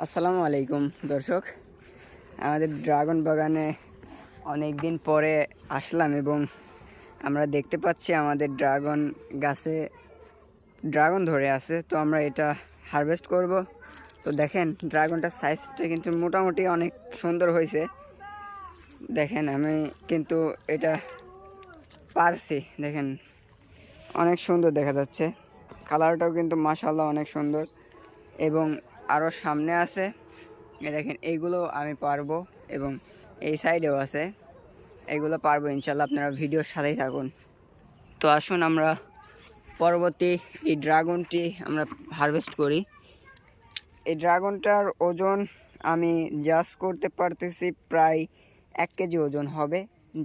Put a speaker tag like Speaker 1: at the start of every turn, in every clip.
Speaker 1: আসসালামু আলাইকুম দর্শক, আমাদের ড্রাগন বাগানে অনেক দিন পরে আসলাম এবং আমরা দেখতে পাচ্ছি আমাদের ড্রাগন গাছে ড্রাগন ধরে আছে। তো আমরা এটা হারভেস্ট করব। তো দেখেন ড্রাগনটার সাইজটা কিন্তু মোটামুটি অনেক সুন্দর হয়েছে। দেখেন আমি কিন্তু এটা পারছি, দেখেন অনেক সুন্দর দেখা যাচ্ছে, কালারটাও কিন্তু মাশাআল্লাহ অনেক সুন্দর। এবং আরও সামনে আছে, দেখেন এইগুলো আমি পারবো এবং এই সাইডেও আছে, এইগুলো পারবো ইনশাল্লাহ। আপনারা ভিডিওর সাথেই থাকুন। তো আসুন আমরা পরবর্তী এই ড্রাগনটি আমরা হারভেস্ট করি। এই ড্রাগনটার ওজন আমি জাস্ট করতে পারতেছি প্রায় 1 কেজি ওজন হবে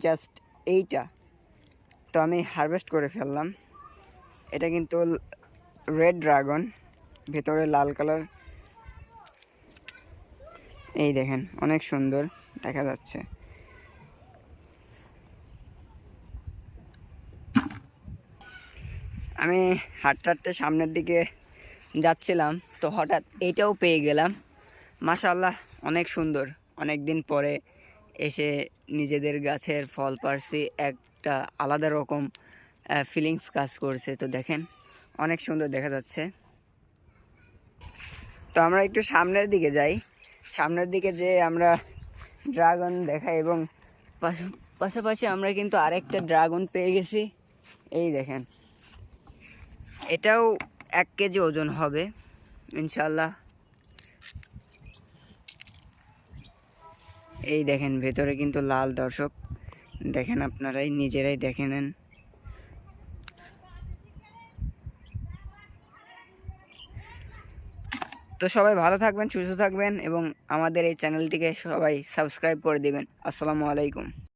Speaker 1: জাস্ট এইটা। তো আমি হারভেস্ট করে ফেললাম। এটা কিন্তু রেড ড্রাগন, ভেতরে লাল কালার। এই দেখেন অনেক সুন্দর দেখা যাচ্ছে। আমি হাঁটতে হাঁটতে সামনের দিকে যাচ্ছিলাম, তো হঠাৎ এইটাও পেয়ে গেলাম। মাশাআল্লাহ অনেক সুন্দর, অনেক দিন পরে এসে নিজেদের গাছের ফল পারছি, একটা আলাদা রকম ফিলিংস কাজ করছে। তো দেখেন অনেক সুন্দর দেখা যাচ্ছে। তো আমরা একটু সামনের দিকে যাই, সামনের দিকে যে আমরা ড্রাগন দেখাই এবং পাশাপাশি আমরা কিন্তু আরেকটা ড্রাগন পেয়ে গেছি। এই দেখেন এটাও 1 কেজি ওজন হবে ইনশাল্লাহ। এই দেখেন ভেতরে কিন্তু লাল, দর্শক দেখেন, আপনারাই নিজেরাই দেখে নেন। তো সবাই ভালো থাকবেন, সুস্থ থাকবেন এবং আমাদের এই চ্যানেলটিকে সবাই সাবস্ক্রাইব করে দিবেন। আসসালামু আলাইকুম।